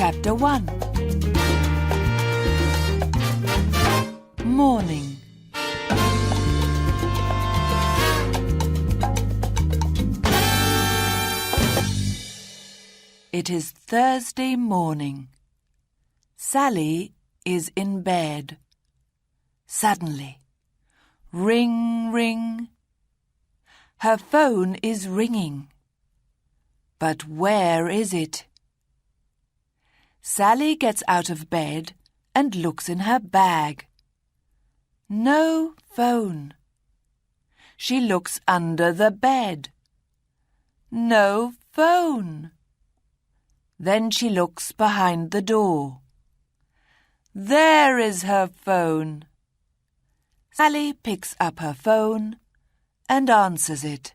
Chapter 1. Morning. It is Thursday morning. Sally is in bed. Suddenly, ring, ring. Her phone is ringing. But where is it? Sally gets out of bed and looks in her bag. No phone. She looks under the bed. No phone. Then she looks behind the door. There is her phone. Sally picks up her phone and answers it.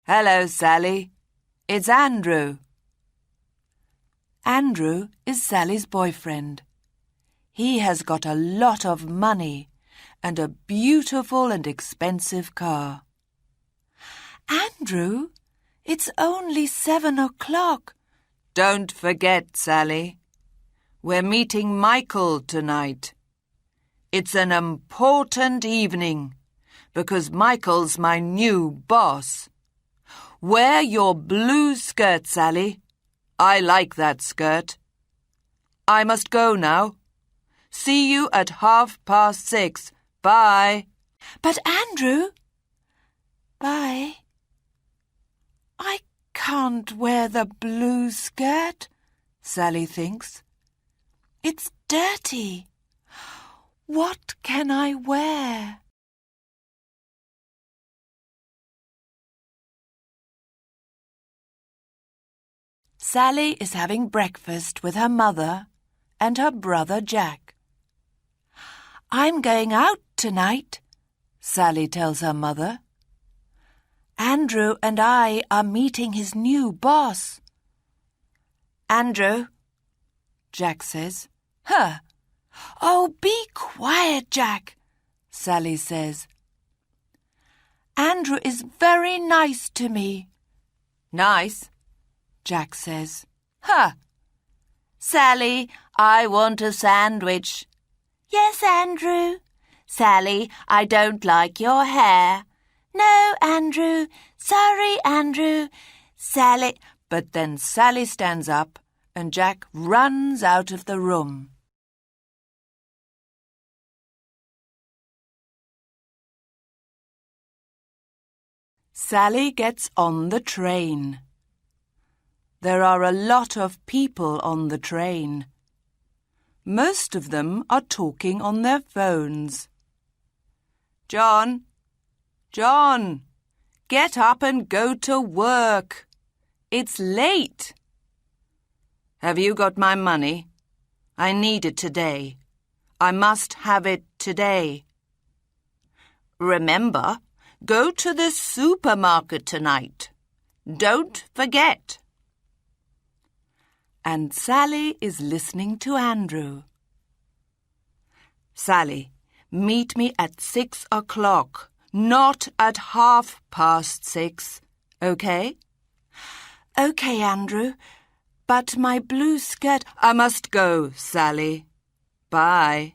Hello, Sally. It's Andrew. Andrew is Sally's boyfriend. He has got a lot of money and a beautiful and expensive car. Andrew, it's only 7 o'clock. Don't forget, Sally. We're meeting Michael tonight. It's an important evening because Michael's my new boss. Wear your blue skirt, Sally. I like that skirt. I must go now. See you at 6:30. Bye. But Andrew... Bye. I can't wear the blue skirt, Sally thinks. It's dirty. What can I wear? Sally is having breakfast with her mother and her brother Jack. I'm going out tonight, Sally tells her mother. Andrew and I are meeting his new boss. Andrew, Jack says. Huh. Oh, be quiet, Jack, Sally says. Andrew is very nice to me. Nice? Jack says. Huh. Sally, I want a sandwich. Yes, Andrew. Sally, I don't like your hair. No, Andrew. Sorry, Andrew. Sally... But then Sally stands up and Jack runs out of the room. Sally gets on the train. There are a lot of people on the train. Most of them are talking on their phones. John, get up and go to work. It's late. Have you got my money? I need it today. I must have it today. Remember, go to the supermarket tonight. Don't forget. And Sally is listening to Andrew. Sally, meet me at 6 o'clock, not at 6:30, okay? Okay, Andrew, but my blue skirt... I must go, Sally. Bye.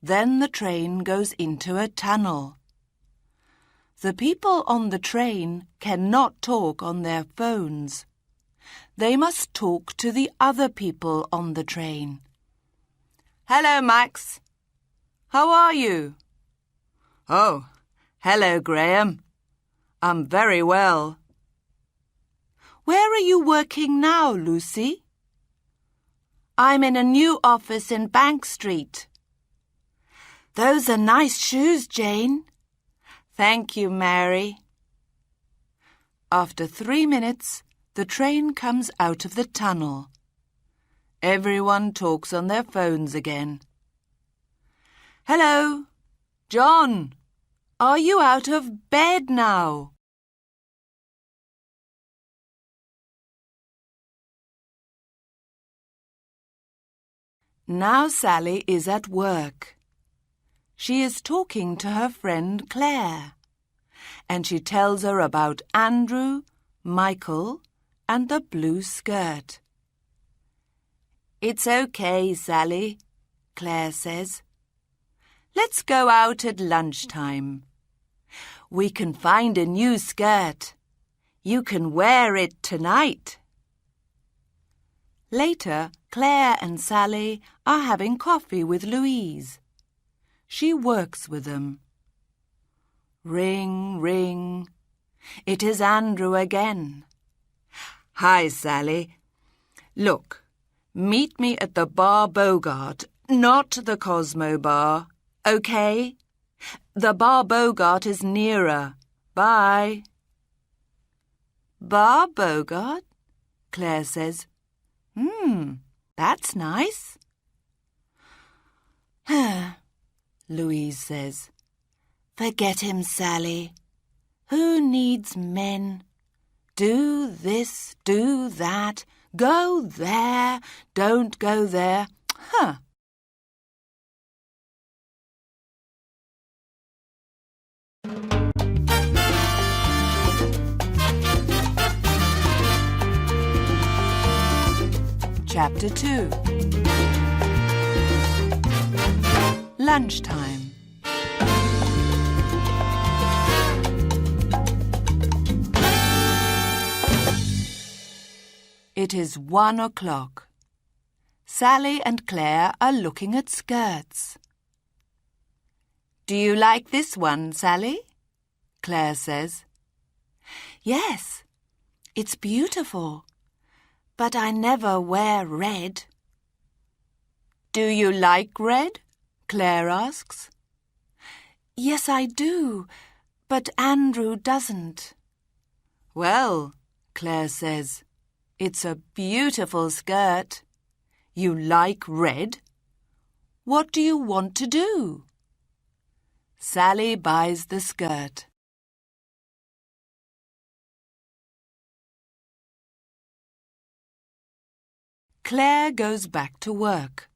Then the train goes into a tunnel. The people on the train cannot talk on their phones. They must talk to the other people on the train. Hello, Max. How are you? Oh, hello, Graham. I'm very well. Where are you working now, Lucy? I'm in a new office in Bank Street. Those are nice shoes, Jane. Thank you, Mary. After 3 minutes, the train comes out of the tunnel. Everyone talks on their phones again. Hello, John. Are you out of bed now? Now Sally is at work. She is talking to her friend Claire, and she tells her about Andrew, Michael, and the blue skirt. "It's okay, Sally," Claire says. "Let's go out at lunchtime. We can find a new skirt. You can wear it tonight." Later, Claire and Sally are having coffee with Louise. She works with them. Ring, ring. It is Andrew again. "Hi, Sally. Look, meet me at the Bar Bogart, not the Cosmo Bar, okay? The Bar Bogart is nearer. Bye." "Bar Bogart?" Claire says. That's nice." Louise says. "Forget him, Sally. Who needs men? Do this, do that, go there, don't go there. Chapter 2. Lunchtime. It is 1 o'clock. Sally and Claire are looking at skirts. "Do you like this one, Sally?" Claire says. "Yes, it's beautiful. But I never wear red." "Do you like red?" Claire asks. "Yes, I do, but Andrew doesn't." "Well," Claire says, "it's a beautiful skirt. You like red. What do you want to do?" Sally buys the skirt. Claire goes back to work,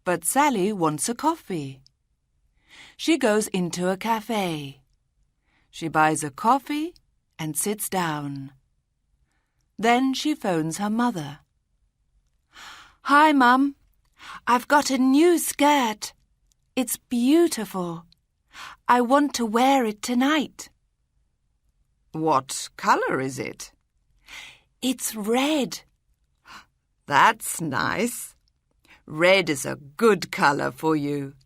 but Sally wants a coffee. She goes into a cafe. She buys a coffee and sits down. Then she phones her mother. "Hi, Mum. I've got a new skirt. It's beautiful. I want to wear it tonight." "What colour is it?" "It's red." "That's nice. Red is a good colour for you,"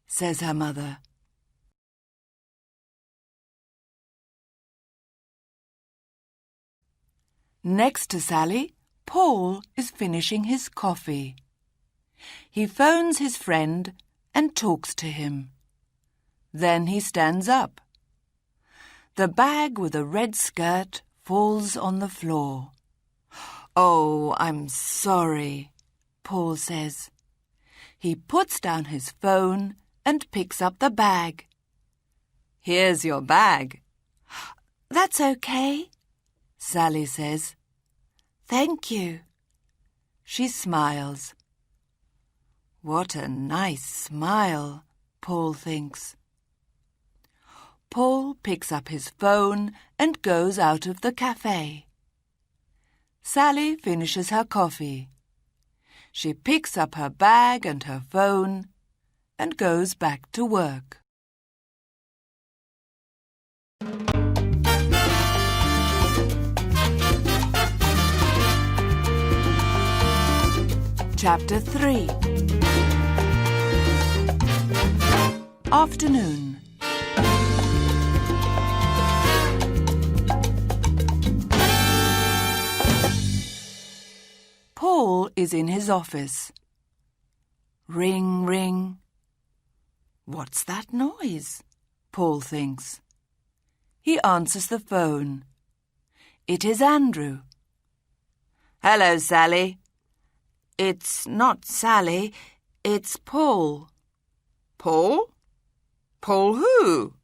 says her mother. Next to Sally, Paul is finishing his coffee. He phones his friend and talks to him. Then he stands up. The bag with a red skirt falls on the floor. "Oh, I'm sorry," Paul says. He puts down his phone and picks up the bag. "Here's your bag." "That's okay," Sally says. "Thank you." She smiles. What a nice smile, Paul thinks. Paul picks up his phone and goes out of the cafe. Sally finishes her coffee. She picks up her bag and her phone and goes back to work. Chapter 3. Afternoon. Paul is in his office. Ring, ring. What's that noise? Paul thinks. He answers the phone. It is Andrew. "Hello, Sally." "It's not Sally, it's Paul." "Paul? Paul who?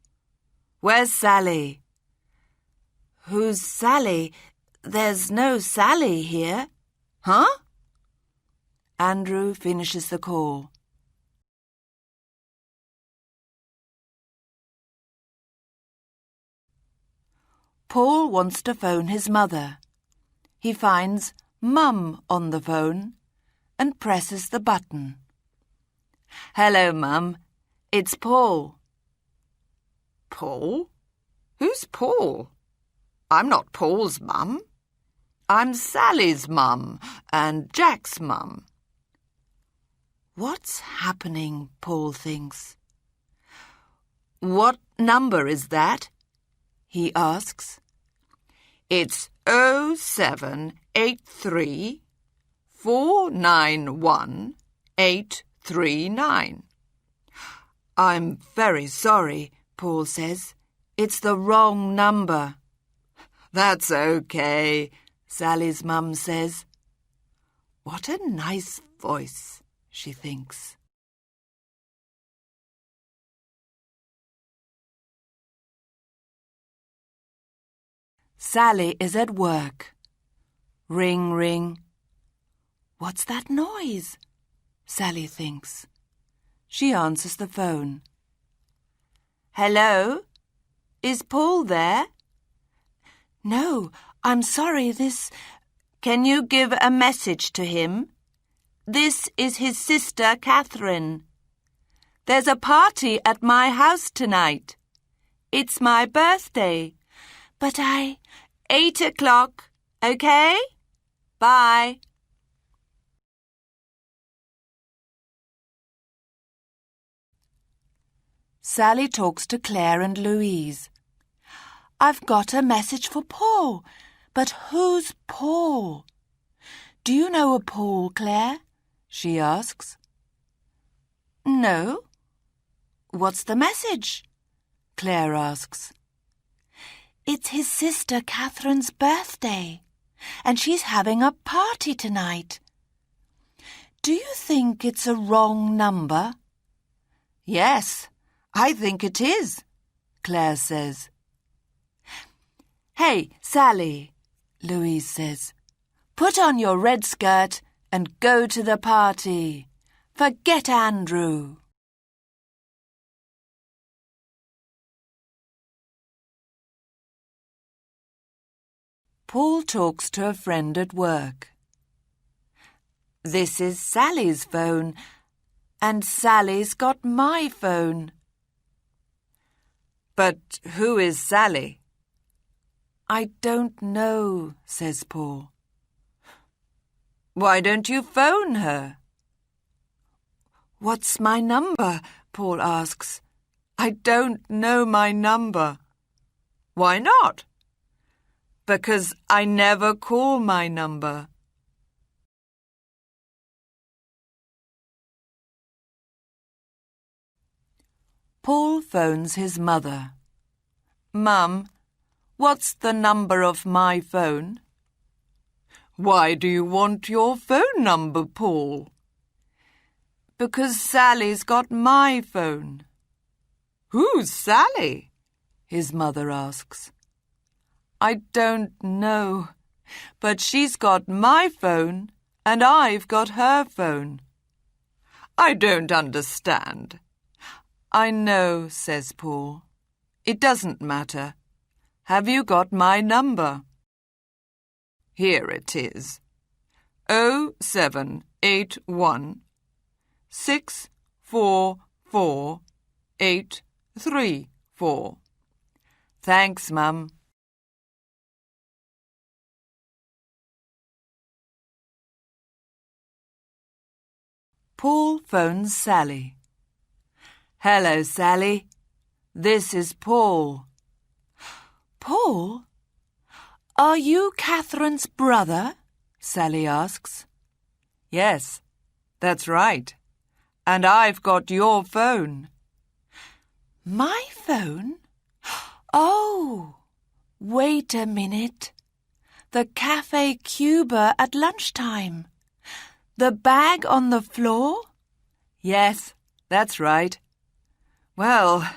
Where's Sally?" "Who's Sally? There's no Sally here." "Huh? Andrew finishes the call. Paul wants to phone his mother. He finds Mum on the phone and presses the button. Hello, Mum. It's Paul. Paul? Who's Paul? I'm not Paul's mum. I'm Sally's mum and Jack's mum. What's happening, Paul thinks. What number is that? He asks. It's 0783 491 839. I'm very sorry, Paul says. It's the wrong number. That's okay, Sally's mum says. What a nice voice, she thinks. Sally is at work. Ring, ring. What's that noise? Sally thinks. She answers the phone. Hello? Is Paul there? No, I'm sorry, Can you give a message to him? This is his sister, Catherine. There's a party at my house tonight. It's my birthday. But 8 o'clock, okay? Bye. Sally talks to Claire and Louise. I've got a message for Paul. But who's Paul? Do you know a Paul, Claire? She asks. No. What's the message? Claire asks. It's his sister Catherine's birthday, and she's having a party tonight. Do you think it's a wrong number? Yes, I think it is, Claire says. Hey, Sally, Louise says, put on your red skirt and go to the party. Forget Andrew. Paul talks to a friend at work. This is Sally's phone, and Sally's got my phone. But who is Sally? I don't know, says Paul. Why don't you phone her? What's my number? Paul asks. I don't know my number. Why not? Because I never call my number. Paul phones his mother. Mum, what's the number of my phone? Why do you want your phone number, Paul? Because Sally's got my phone. Who's Sally? His mother asks. I don't know, but she's got my phone and I've got her phone. I don't understand. I know, says Paul. It doesn't matter. Have you got my number? Here it is. 0781 644 834. Thanks, Mum. Paul phones Sally. Hello, Sally. This is Paul. Paul? Are you Catherine's brother? Sally asks. Yes, that's right. And I've got your phone. My phone? Oh, wait a minute. The Café Cuba at lunchtime. The bag on the floor? Yes, that's right. Well,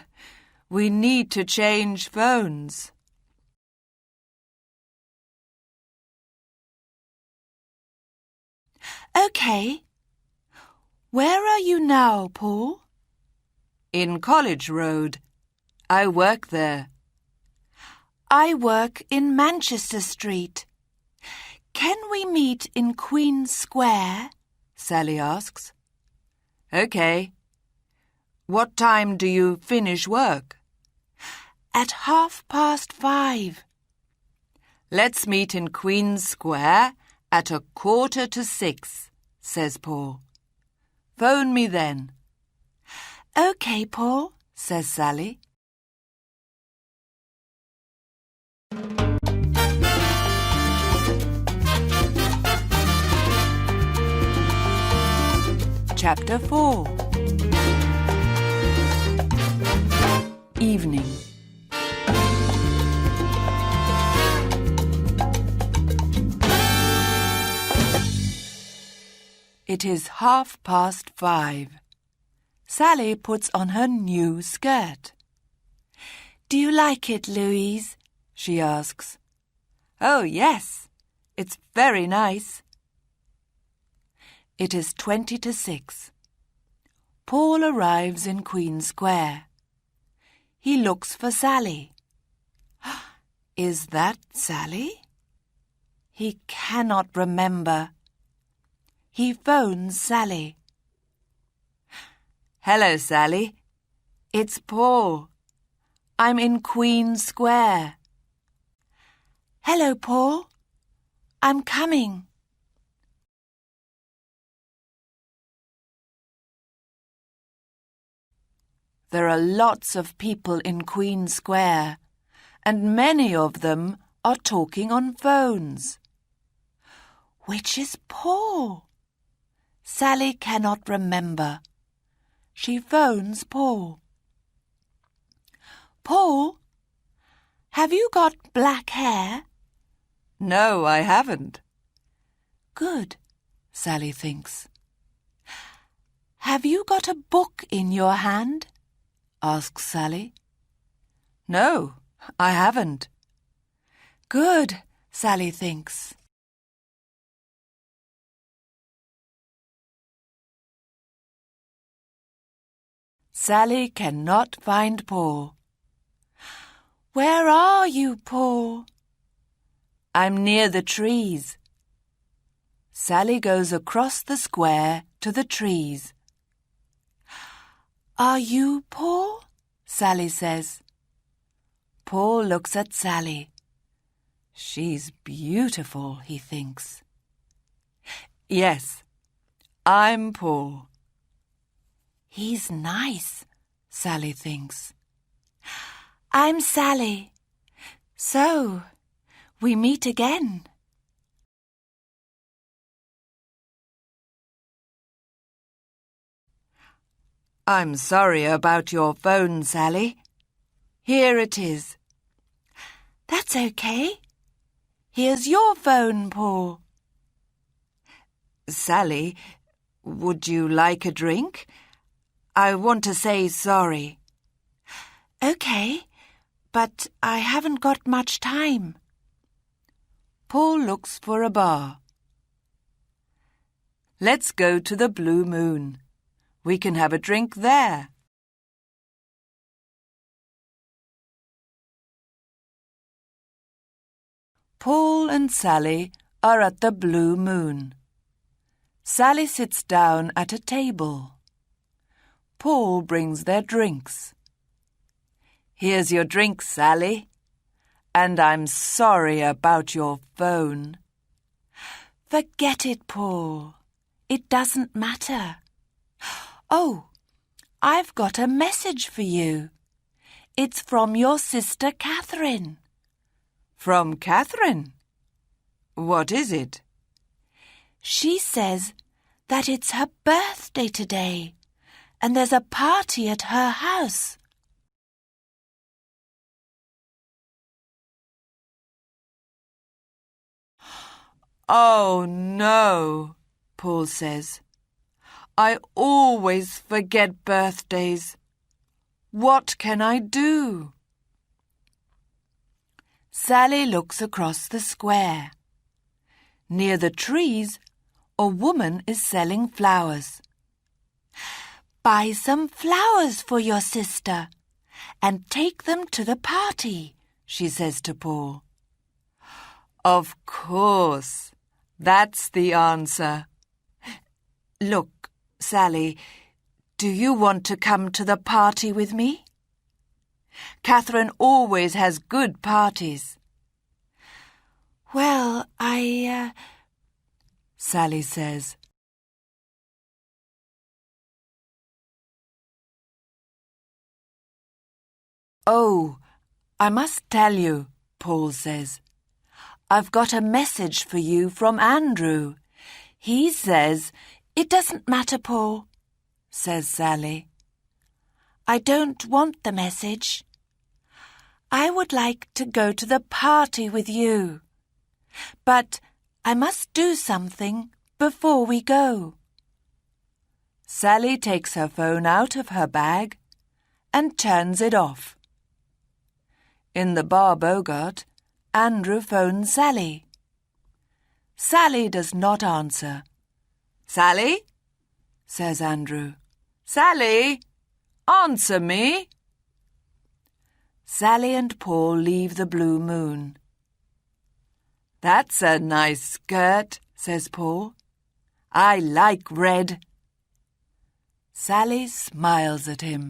we need to change phones. Okay, Where are you now, Paul? In College Road. I work there. I work in Manchester Street. Can we meet in Queen Square? Sally asks. OK. What time do you finish work? At 5:30. Let's meet in Queen Square at 5:45, says Paul. Phone me then. OK, Paul, says Sally. Chapter 4. Evening. It is 5:30. Sally puts on her new skirt. Do you like it, Louise? She asks. Oh, yes. It's very nice. It is 6:20. Paul arrives in Queen Square. He looks for Sally. Is that Sally? He cannot remember. He phones Sally. Hello, Sally. It's Paul. I'm in Queen Square. Hello, Paul. I'm coming. There are lots of people in Queen Square, and many of them are talking on phones. Which is Paul? Sally cannot remember. She phones Paul. Paul, have you got black hair? No, I haven't. Good, Sally thinks. Have you got a book in your hand? Asks Sally. No, I haven't. Good, Sally thinks. Sally cannot find Paul. Where are you, Paul? I'm near the trees. Sally goes across the square to the trees. Are you Paul? Sally says. Paul looks at Sally. She's beautiful, he thinks. Yes, I'm Paul. He's nice, Sally thinks. I'm Sally. So, we meet again. I'm sorry about your phone, Sally. Here it is. That's okay. Here's your phone, Paul. Sally, would you like a drink? I want to say sorry. Okay, but I haven't got much time. Paul looks for a bar. Let's go to the Blue Moon. We can have a drink there. Paul and Sally are at the Blue Moon. Sally sits down at a table. Paul brings their drinks. Here's your drink, Sally. And I'm sorry about your phone. Forget it, Paul. It doesn't matter. Oh, I've got a message for you. It's from your sister Catherine. From Catherine? What is it? She says that it's her birthday today, and there's a party at her house. Oh, no, Paul says. I always forget birthdays. What can I do? Sally looks across the square. Near the trees, a woman is selling flowers. buy some flowers for your sister and take them to the party," she says to Paul. "Of course. That's the answer. "Look, Sally, do you want to come to the party with me? Catherine always has good parties." "Well, Sally says. "Oh, I must tell you," Paul says. "I've got a message for you from Andrew. He says—" "It doesn't matter, Paul," says Sally. "I don't want the message. I would like to go to the party with you. But I must do something before we go." Sally takes her phone out of her bag and turns it off. In the bar Bogart, Andrew phones Sally. Sally does not answer. "Sally?" says Andrew. "Sally, answer me." Sally and Paul leave the Blue Moon. "That's a nice skirt," says Paul. "I like red." Sally smiles at him.